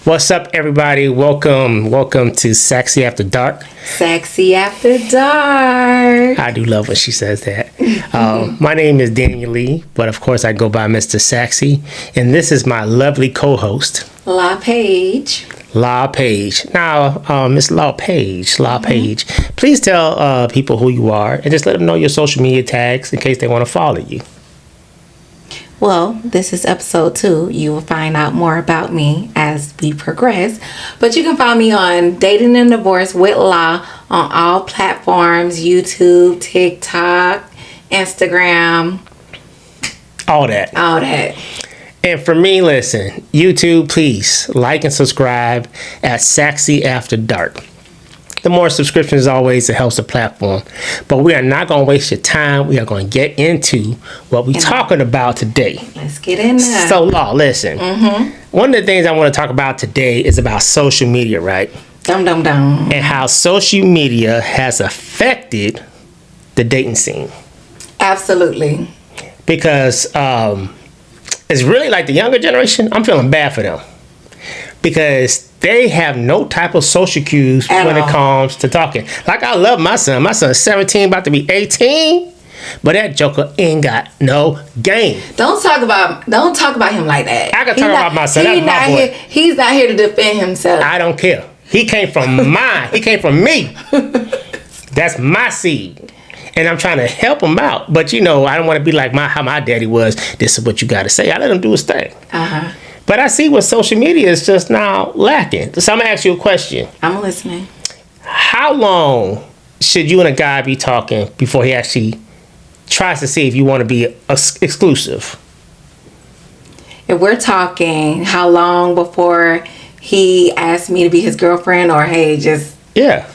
What's up, everybody? Welcome to Saxy After Dark. Saxy After Dark. I do love when she says that. My name is Daniel Lee, but of course I go by Mr. Saxy, and this is my lovely co-host, La Page. La Page. Now, Miss La Page, please tell people who you are and just let them know your social media tags in case they want to follow you. Well, this is episode 2. You will find out more about me as we progress. But you can find me on Dating and Divorce with La on all platforms, YouTube, TikTok, Instagram. All that. And for me, listen, YouTube, please like and subscribe at Saxy After Dark. The more subscriptions, always, it helps the platform. But we are not going to waste your time. We are going to get into what we're talking about today. Let's get in there. So, Law, listen. One of the things I want to talk about today is about social media, right? Dum. And how social media has affected the dating scene. Absolutely. Because it's really like the younger generation, I'm feeling bad for them. Because they have no type of social cues when it comes to talking. Like, I love my son. My son's 17, about to be 18. But that joker ain't got no game. Don't talk about him like that. I can talk about my son. That's my boy. He's not here to defend himself. I don't care. He came from mine. He came from me. That's my seed. And I'm trying to help him out. But, I don't want to be like how my daddy was. This is what you got to say. I let him do his thing. But I see what social media is just now lacking. So I'm going to ask you a question. I'm listening. How long should you and a guy be talking before he actually tries to see if you want to be exclusive? If we're talking, how long before he asked me to be his girlfriend, or hey, just... Yeah.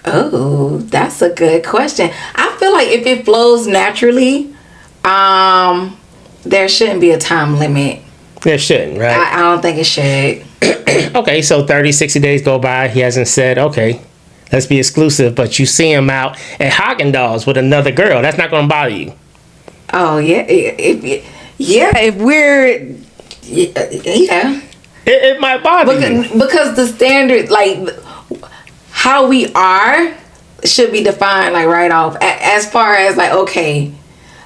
Oh, that's a good question. I feel like if it flows naturally, there shouldn't be a time limit. There shouldn't, right? I don't think it should. Okay, so 30, 60 days go by. He hasn't said, okay, let's be exclusive. But you see him out at Haagen-Dazs with another girl. That's not going to bother you. Oh, yeah. If we're... Yeah. It might bother you. Because the standard, like, how we are should be defined, like, right off. As far as, like, okay...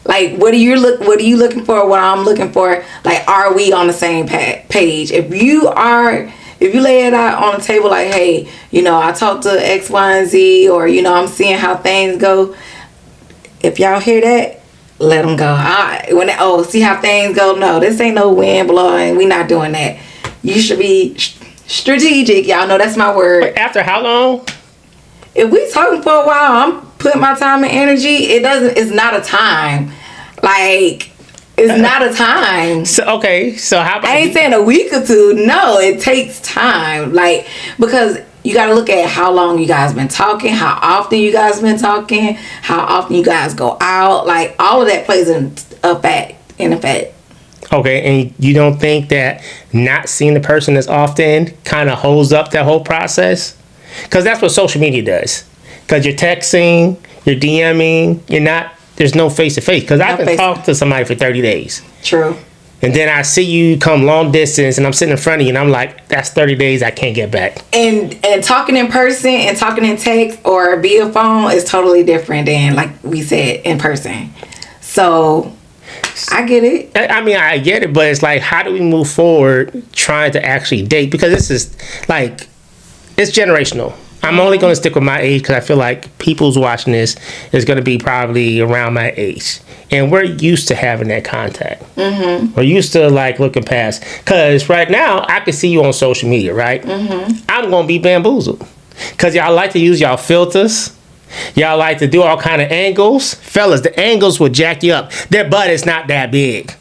Like, what are you looking for? What I'm looking for? Like, are we on the same page? If you lay it out on the table, like, hey, I talked to X, Y, and Z, or I'm seeing how things go. If y'all hear that, let them go. See how things go? No, this ain't no wind blowing. We not doing that. You should be strategic. Y'all know that's my word. Wait, after how long? If we talking for a while, I'm putting my time and energy. It's not a time. Like, it's not a time. So how about... I ain't saying a week or two. No, it takes time. Like, because you got to look at how long you guys been talking, how often you guys been talking, how often you guys go out. Like, all of that plays in effect. Okay, and you don't think that not seeing the person as often kind of holds up that whole process? Because that's what social media does. Because you're texting, you're DMing, there's no face-to-face. Because I can talk to somebody for 30 days. True. And then I see you come long distance and I'm sitting in front of you and I'm like, that's 30 days I can't get back. And talking in person and talking in text or via phone is totally different than, like we said, in person. So... I get it. I mean, I get it, but it's like, how do we move forward trying to actually date? Because this is, like, it's generational. I'm only going to stick with my age because I feel like people's watching this is going to be probably around my age. And we're used to having that contact. We're used to, like, looking past. Because right now, I can see you on social media, right? I'm going to be bamboozled. Because y'all like to use y'all filters. Y'all like to do all kind of angles. Fellas, the angles will jack you up. Their butt is not that big.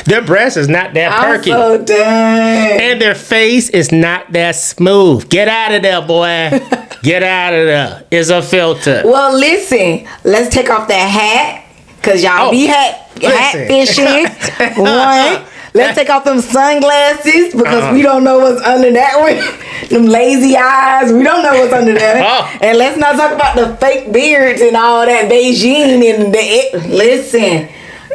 Their breast is not that perky. I'm so dang. And their face is not that smooth. Get out of there, boy. Get out of there. It's a filter. Well, listen. Let's take off that hat. Because y'all be hat fishing. One. Let's take off them sunglasses because we don't know what's under that one. Them lazy eyes, we don't know what's under there. And let's not talk about the fake beards and all that Beijing and listen.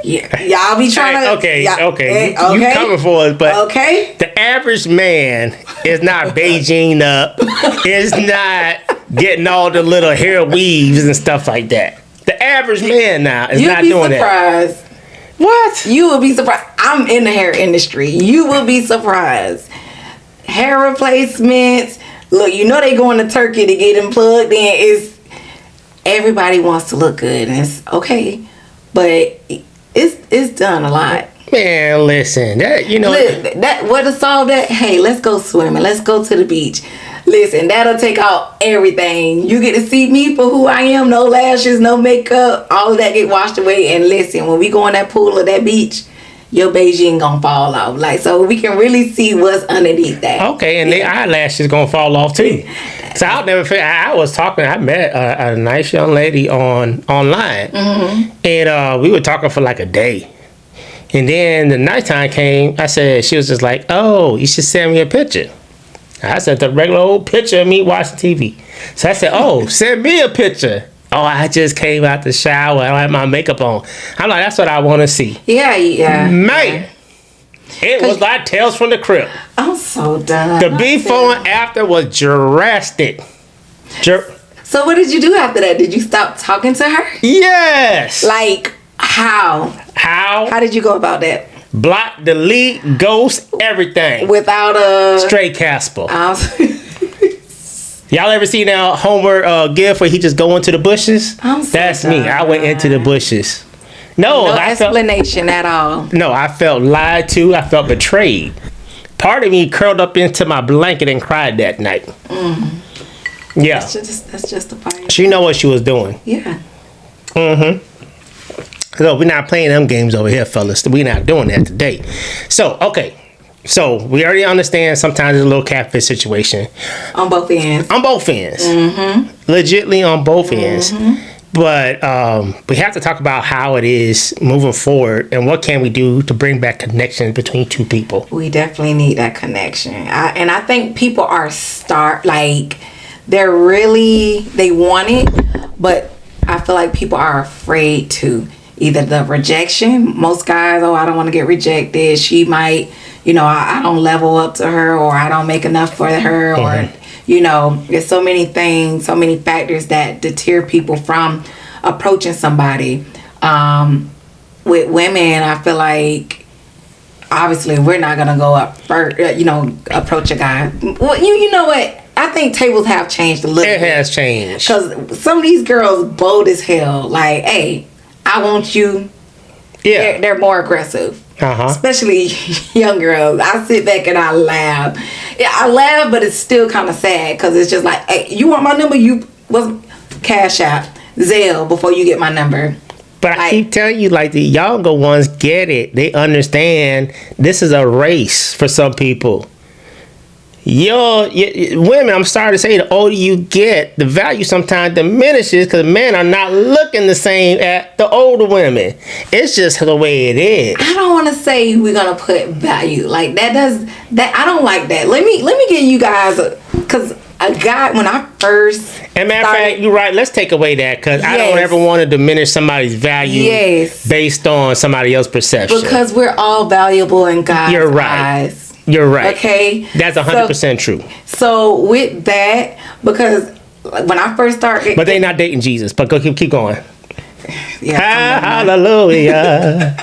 Yeah, y'all be trying to. Okay. Okay. You coming for us, but okay. the average man is not Beijing up. Is not getting all the little hair weaves and stuff like that. The average man now is not doing surprised. that. What? You will be surprised. I'm in the hair industry. You will be surprised. Hair replacements. Look, you know they going to Turkey to get them plugged in. It's everybody wants to look good, and it's okay, but it's done a lot. Man, listen, that Look, that what to solve that? Hey, let's go swimming. Let's go to the beach. Listen, that'll take out everything. You get to see me for who I am. No lashes, no makeup. All of that get washed away. And listen, when we go in that pool or that beach, your Beijing gonna fall off. Like, so we can really see what's underneath that. Okay, and the eyelashes gonna fall off too. So I'll never forget. I met a nice young lady online, and we were talking for like a day. And then the nighttime came. She was just like, "Oh, you should send me a picture." I sent the regular old picture of me watching TV. So I said, "Oh, send me a picture." Oh, I just came out the shower. I don't have my makeup on. I'm like, that's what I want to see. Yeah. Man, it was like Tales from the Crypt. I'm so done. The before and after was drastic. So what did you do after that? Did you stop talking to her? Yes. Like, how? How did you go about that? Block, delete, ghost, everything. Without a... Straight Casper. Y'all ever seen that Homer gif where he just go into the bushes? That's me. I went into the bushes. No explanation at all. No, I felt lied to. I felt betrayed. Part of me curled up into my blanket and cried that night. Yeah. That's justified. She know what she was doing. Yeah. So we're not playing them games over here, fellas. We're not doing that today. So, okay. So we already understand sometimes it's a little catfish situation. On both ends. Legitly on both ends. But we have to talk about how it is moving forward and what can we do to bring back connections between two people. We definitely need that connection. And I think people are they want it, but I feel like people are afraid to. Either the rejection, most guys, I don't want to get rejected. She might, I don't level up to her, or I don't make enough for her, or, there's so many things, so many factors that deter people from approaching somebody. With women, I feel like, obviously, we're not going to go up first, approach a guy. Well, you know what? I think tables have changed a little bit. It has changed. Because some of these girls bold as hell. Like, hey, I want you. Yeah. They're more aggressive. Especially young girls. I sit back and I laugh. Yeah, I laugh, but it's still kind of sad because it's just like, hey, you want my number? You was Cash App, Zelle before you get my number. But I keep telling you, like, the younger ones get it. They understand this is a race for some people. Women, I'm sorry to say, the older you get, the value sometimes diminishes because men are not looking the same at the older women. It's just the way it is. I don't want to say we're gonna put value like that. I don't like that. Let me get you guys because a guy when I first. And matter of fact, you're right. Let's take away that because I don't ever want to diminish somebody's value based on somebody else's perception. Because we're all valuable in God's eyes. You're right. Okay. That's 100% true. So with that, because when I first started, but they not dating Jesus. But go keep going. Yeah. Hallelujah.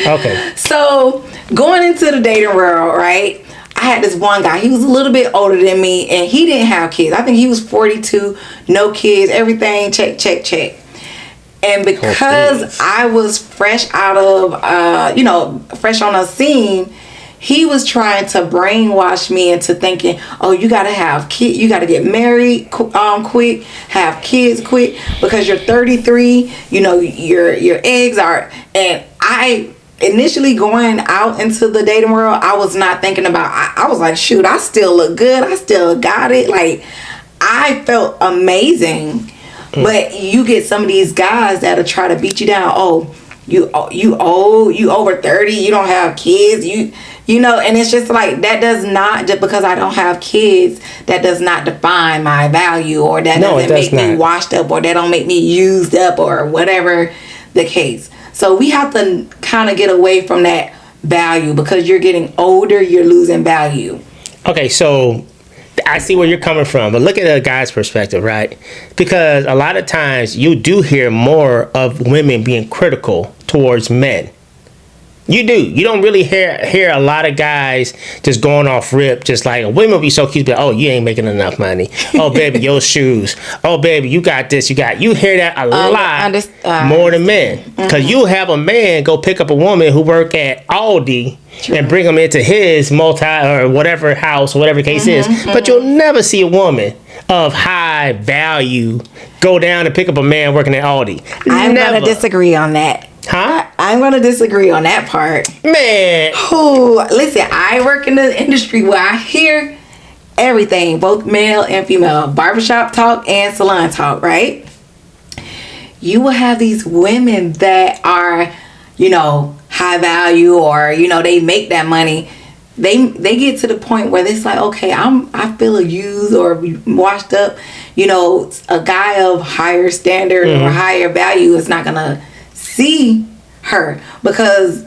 Okay. So going into the dating world, right? I had this one guy. He was a little bit older than me, and he didn't have kids. I think he was 42, no kids, everything check. And because I was fresh out of, fresh on the scene. He was trying to brainwash me into thinking, oh, you got to have kids. You got to get married quick, have kids quick because you're 33. Your eggs are. And I initially going out into the dating world, I was not thinking about. I was like, shoot, I still look good. I still got it. Like, I felt amazing. But you get some of these guys that'll try to beat you down. Oh, you old. You over 30. You don't have kids. And it's just like, that does not, just because I don't have kids, that does not define my value, or that doesn't make me washed up, or that don't make me used up, or whatever the case. So we have to kind of get away from that value, because you're getting older, you're losing value. Okay, so I see where you're coming from, but look at a guy's perspective, right? Because a lot of times you do hear more of women being critical towards men. You do. You don't really hear a lot of guys just going off rip, just like women will be so cute, but oh, you ain't making enough money. Oh, baby, your shoes. Oh, baby, you got this. You hear that a lot more than men, because you have a man go pick up a woman who work at Aldi. True. And bring them into his multi or whatever house or whatever the case is. But you'll never see a woman of high value go down and pick up a man working at Aldi. I'm going to disagree on that. Huh? I'm going to disagree on that part. Man. Ooh, listen, I work in the industry where I hear everything, both male and female, barbershop talk and salon talk, right? You will have these women that are, high value, or, they make that money. They get to the point where it's like, okay, I feel used or washed up. A guy of higher standard or higher value is not going to see her, because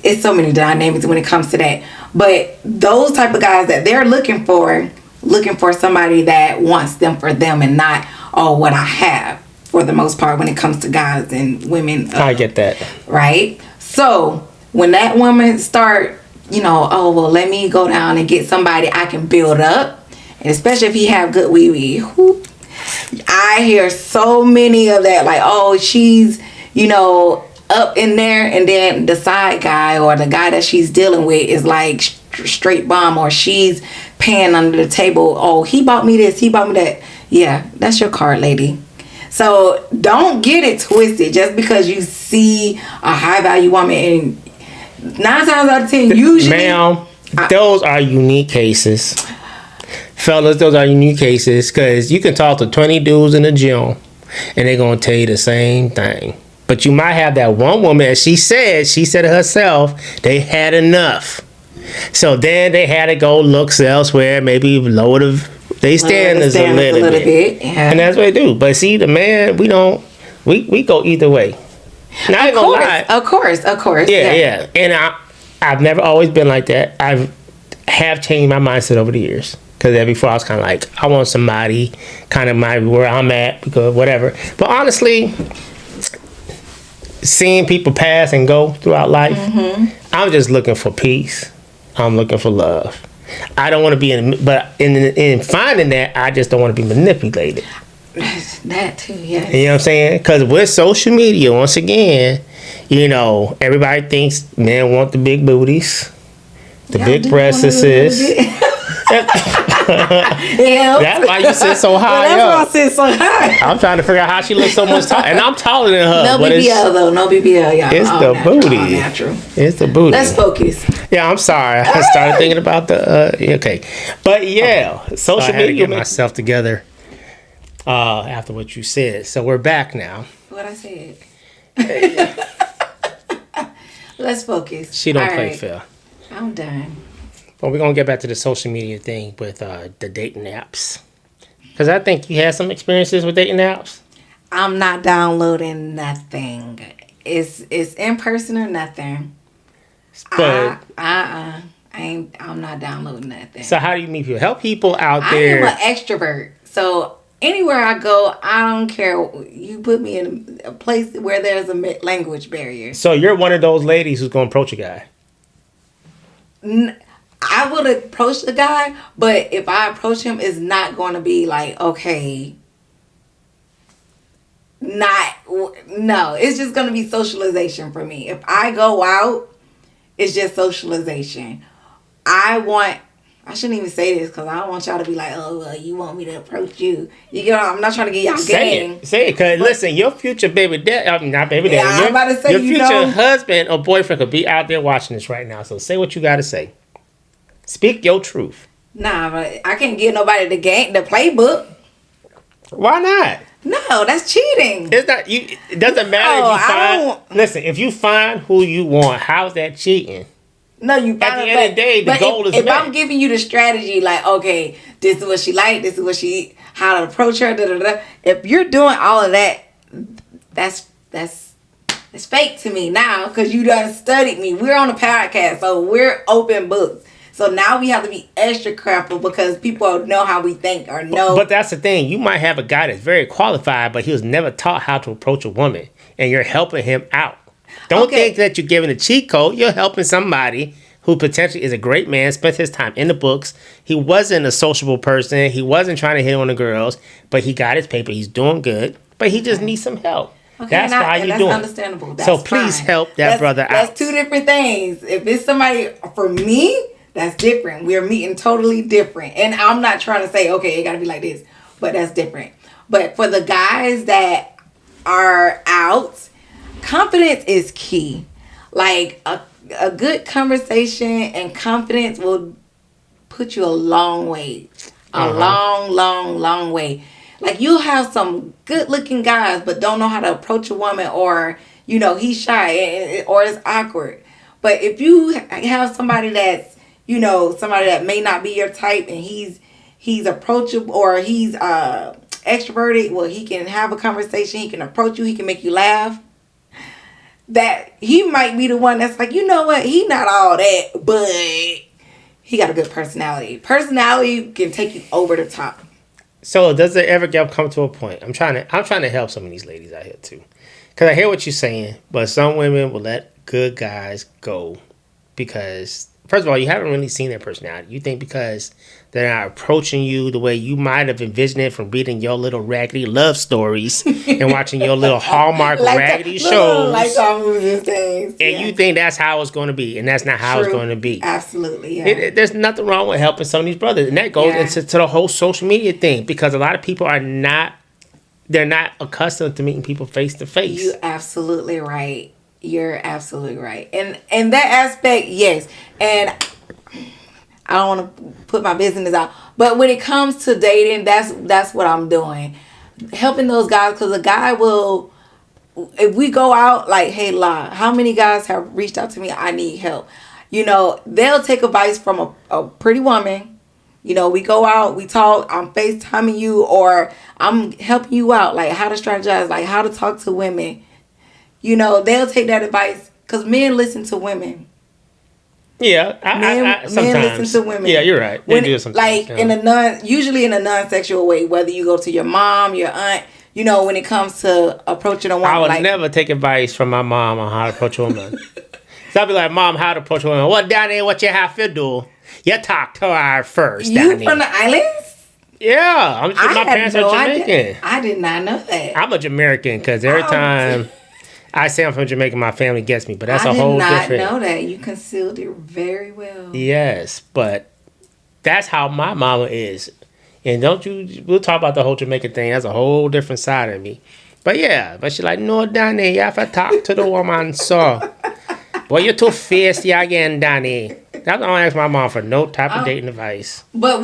it's so many dynamics when it comes to that. But those type of guys that they're looking for somebody that wants them for them, and not what I have, for the most part, when it comes to guys and women. I get that. Right? So when that woman start, let me go down and get somebody I can build up, and especially if he have good wee. I hear so many of that, like, she's, up in there, and then the side guy or the guy that she's dealing with is like straight bomb, or she's paying under the table. Oh, he bought me this, he bought me that. Yeah, that's your card, lady. So don't get it twisted just because you see a high value woman, and 9 times out of 10, usually, ma'am, those are unique cases. Fellas, those are unique cases, because you can talk to 20 dudes in the gym and they're going to tell you the same thing. But you might have that one woman, as she said herself, they had enough. So then they had to go look elsewhere, maybe lower they standards a little bit. Yeah. And that's what they do. But see, the man, we go either way. Now, I ain't gonna lie. Of course. Yeah. And I've never always been like that. I have changed my mindset over the years. Because before I was kind of like, I want somebody kind of where I'm at, because whatever. But honestly, seeing people pass and go throughout life, I'm just looking for peace. I'm looking for love. I don't want to be in finding that, I just don't want to be manipulated. That too, yes. You know what I'm saying? Because with social media, once again, everybody thinks men want the big booties, the big breasts. That's why you sit so high that's why I sit so high. I'm trying to figure out how she looks so much taller, and I'm taller than her. No BBL though. No BBL, y'all. It's the booty. Natural. It's the booty. Let's focus. Yeah, I'm sorry. I started thinking about the okay, but yeah, social media. Get myself together after what you said. So we're back now. What I said. Let's focus. She don't play fair. I'm done. But we're going to get back to the social media thing with the dating apps. Because I think you had some experiences with dating apps. I'm not downloading nothing. It's in person or nothing. But I'm not downloading nothing. So how do you meet people? Help people out there. I am an extrovert. So anywhere I go, I don't care. You put me in a place where there's a language barrier. So you're one of those ladies who's going to approach a guy. I would approach the guy, but if I approach him, it's not going to be like, okay, no, it's just going to be socialization for me. If I go out, it's just socialization. I shouldn't even say this because I don't want y'all to be like, oh, well, you want me to approach you. I'm not trying to get y'all game. Say it, because listen, your future baby daddy, not baby daddy, I'm about to say, your future husband or boyfriend could be out there watching this right now. So say what you got to say. Speak your truth. Nah, but I can't give nobody the playbook. Why not? No, that's cheating. It's not. It doesn't matter if you find. Listen, if you find who you want, how's that cheating? No, you. At the end of the day, the goal is. If I'm giving you the strategy, like, okay, this is what she like, this is what how to approach her. If you're doing all of that, that's it's fake to me now because you done studied me. We're on a podcast, so we're open books. So now we have to be extra careful because people know how we think or know. But that's the thing. You might have a guy that's very qualified, but he was never taught how to approach a woman, and you're helping him out. Don't think that you're giving a cheat code. You're helping somebody who potentially is a great man, spent his time in the books. He wasn't a sociable person. He wasn't trying to hit on the girls, but he got his paper. He's doing good, but he just needs some help. Okay, that's how you're doing. That's understandable. That's so please fine. help that brother out. That's two different things. If it's somebody, for me, that's different. We're meeting totally different. And I'm not trying to say, okay, it got to be like this, but that's different. But for the guys that are out, confidence is key. Like a good conversation and confidence will put you a long way. A long way. Like you'll have some good looking guys but don't know how to approach a woman, or he's shy or it's awkward. But if you have somebody that's somebody that may not be your type and he's approachable or he's extroverted, well, he can have a conversation, he can approach you, he can make you laugh. That he might be the one that's like, you know what, he not all that, but he got a good personality. Personality can take you over the top. So does it ever come to a point? I'm trying to help some of these ladies out here too, because I hear what you're saying, but some women will let good guys go because, first of all, you haven't really seen their personality. You think because they're not approaching you the way you might have envisioned it from reading your little raggedy love stories and watching your little Hallmark raggedy shows. Like all movies and things. And you think that's how it's going to be, and that's not how it's going to be. Absolutely, yeah. There's nothing wrong with helping some of these brothers. And that goes into the whole social media thing, because a lot of people they're not accustomed to meeting people face to face. You're absolutely right. You're absolutely right. And that aspect, yes. And I don't want to put my business out, but when it comes to dating, that's what I'm doing. Helping those guys, because a guy will, if we go out, like, hey, La, how many guys have reached out to me? I need help. They'll take advice from a pretty woman. We go out, we talk, I'm FaceTiming you, or I'm helping you out, like how to strategize, like how to talk to women. They'll take that advice because men listen to women. Yeah, I sometimes. Men listen to women. Yeah, you're right. They do sometimes. Like usually in a non-sexual way, whether you go to your mom, your aunt, when it comes to approaching a woman. I would never take advice from my mom on how to approach a woman. So I'd be like, Mom, how to approach a woman? What, Danny, what you have to do? You talk to her first, Danny. You from the islands? Yeah, my parents are Jamaican. I did not know that. I'm a Jamaican because every time I say I'm from Jamaica, my family gets me, but that's a whole different. I did not know that. You concealed it very well. Yes, but that's how my mama is. And we'll talk about the whole Jamaican thing. That's a whole different side of me. But she's like, no, Danny, you have to talk to the woman, so. Boy, you're too fierce again, Danny. That's why I ask my mom for no type of dating advice. But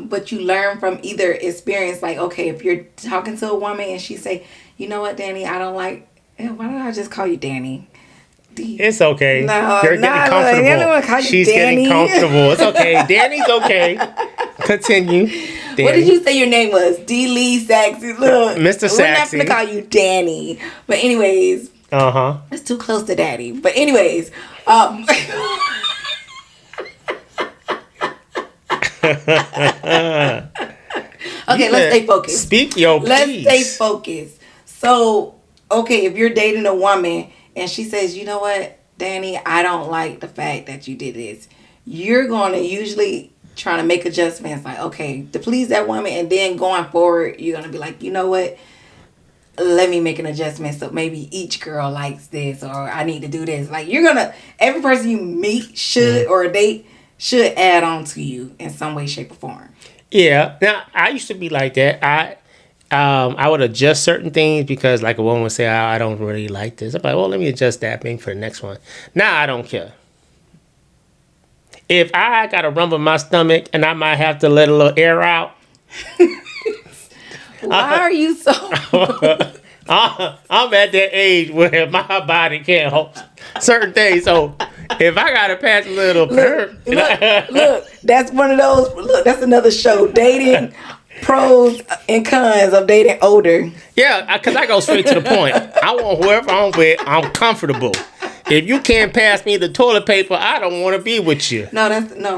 but you learn from either experience, like, okay, if you're talking to a woman and she say, you know what, Danny, I don't like, why don't I just call you Danny? It's okay. No, you're getting comfortable. I don't want to call you She's Danny. Getting comfortable. It's okay. Danny's okay. Continue. Danny. What did you say your name was? D. Lee Saxy. Look, Mr. Saxy. We're not going to call you Danny. But anyways. It's too close to Daddy. But anyways. Okay, let's stay focused. Speak your piece. Let's stay focused. So, okay, if you're dating a woman and she says, you know what, Danny, I don't like the fact that you did this. You're going to usually try to make adjustments like, okay, to please that woman. And then going forward, you're going to be like, you know what, let me make an adjustment so maybe each girl likes this, or I need to do this. Like, you're going to, every person you meet should or date should add on to you in some way, shape, or form. Yeah. Now, I used to be like that. I would adjust certain things because, like, a woman would say, I don't really like this. I'm like, well, let me adjust that thing for the next one. Now I don't care. If I got a rumble in my stomach and I might have to let a little air out. Why are you so... I'm at that age where my body can't hold certain things. So if I got to pass a little... Look, that's one of those... Look, that's another show. Dating pros and cons of dating older. Yeah, because I go straight to the point. I want whoever I'm with, I'm comfortable. If you can't pass me the toilet paper, I don't want to be with you. No,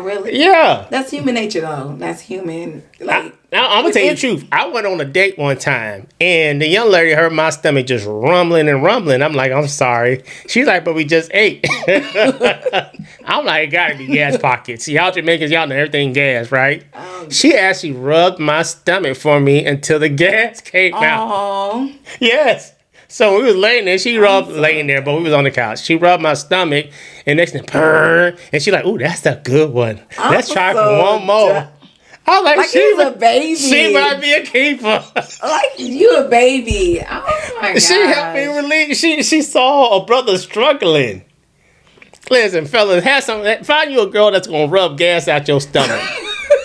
really. Yeah. That's human nature, though. That's human. Like, I'm going to tell you the truth. I went on a date one time, and the young lady heard my stomach just rumbling and rumbling. I'm like, I'm sorry. She's like, but we just ate. I'm like, it got to be gas pockets. See, y'all Jamaicans, y'all know everything gas, right? She actually rubbed my stomach for me until the gas came out. Yes. So we was laying there. She rubbed, laying there, but we was on the couch. She rubbed my stomach, and next thing, purr, and she like, ooh, that's a good one. Let's try for one more. I was like she's a baby. She might be a keeper. Like, you a baby. Oh, my God. She helped me relieve. She saw a brother struggling. Listen, fellas, find you a girl that's going to rub gas out your stomach.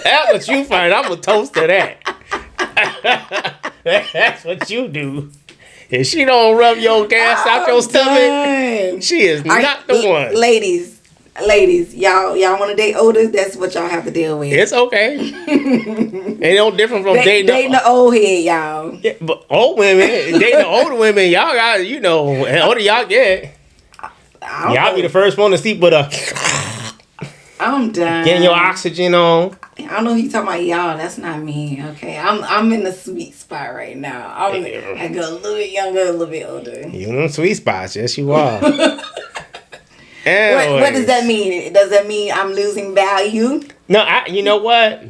That's what you find. I'm going to toast to that. That's what you do. If she don't rub your gas out your stomach, she is not the one. Ladies, y'all want to date older? That's what y'all have to deal with. It's okay. Ain't no different from dating the old head, y'all. Yeah, but old women, dating the older women, y'all got, and older y'all get. Y'all be the first one to sleep with I'm done. Getting your oxygen on. I don't know who you talking about, y'all. That's not me. Okay, I'm in the sweet spot right now. I go a little bit younger, a little bit older. You in them sweet spots, yes you are. What does that mean? Does that mean I'm losing value? No, you know what?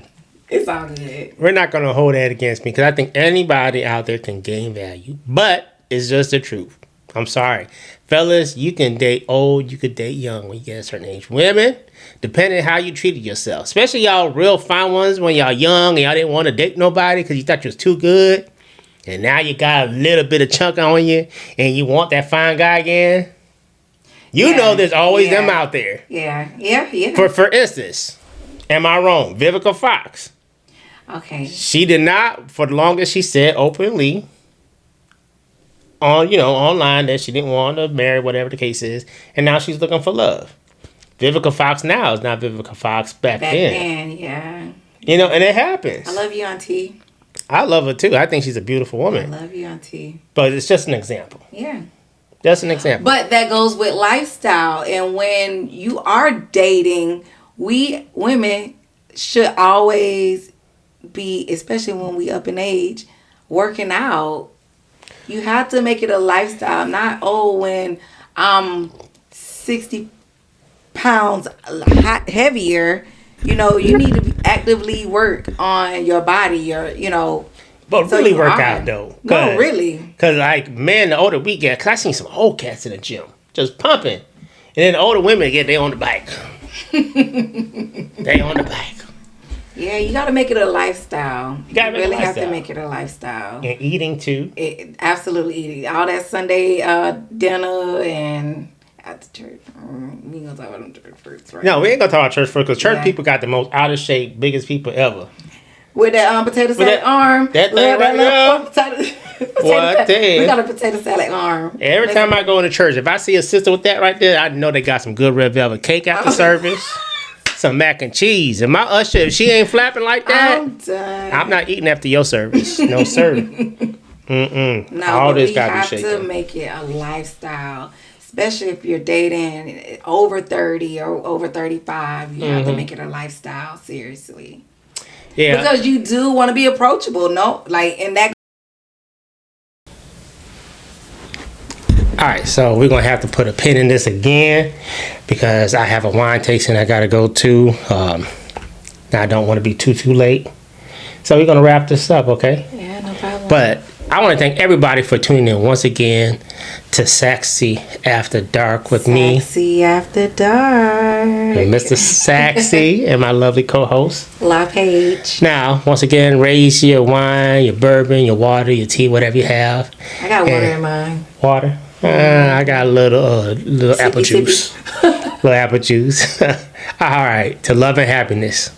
It's all good. We're not gonna hold that against me because I think anybody out there can gain value, but it's just the truth. I'm sorry, fellas. You can date old, you could date young when you get a certain age. Women, depending on how you treated yourself, especially y'all real fine ones when y'all young and y'all didn't want to date nobody because you thought you was too good, and now you got a little bit of chunk on you and you want that fine guy again. You know there's always them out there. Yeah. For instance, am I wrong? Vivica Fox. Okay. She did not, for the longest, she said openly online that she didn't want to marry, whatever the case is, and now she's looking for love. Vivica Fox now is not Vivica Fox back then. Yeah. And it happens. I love you, Auntie. I love her too. I think she's a beautiful woman. I love you, Auntie. But it's just an example. Yeah. That's an example. But that goes with lifestyle. And when you are dating, we women should always be, especially when we up in age, working out. You have to make it a lifestyle. Not, when I'm 60 pounds heavier. You need to actively work on your body, But so really work out though. No, really. Because men, the older we get, because I seen some old cats in the gym just pumping. And then the older women they on the bike. They on the bike. Yeah, you got to make it a lifestyle. You really have to make it a lifestyle. And eating too. Absolutely eating. All that Sunday dinner and at the church. We ain't going to talk about them church fruits, right? No, we ain't going to talk about church fruits because church people got the most out of shape, biggest people ever. With that potato salad arm. That thing right there. We got a potato salad arm. Every time I go into church, if I see a sister with that right there, I know they got some good red velvet cake after service. Some mac and cheese. And my usher, if she ain't flapping like that, I'm done. I'm not eating after your service. No, sir. No, all this got to be shaken. We have to make it a lifestyle. Especially if you're dating over 30 or over 35. You have to make it a lifestyle, seriously. Yeah. Because you do want to be approachable. No, in that. All right, so we're going to have to put a pin in this again because I have a wine tasting I got to go to. I don't want to be too late. So we're going to wrap this up, okay? Yeah, no problem. But I want to thank everybody for tuning in once again to Saxy After Dark with me. Saxy After Dark. And Mr. Saxy and my lovely co-host. La Page. Now, once again, raise your wine, your bourbon, your water, your tea, whatever you have. I got water in mine. Water? I got a little apple juice. Little apple juice. All right. To love and happiness.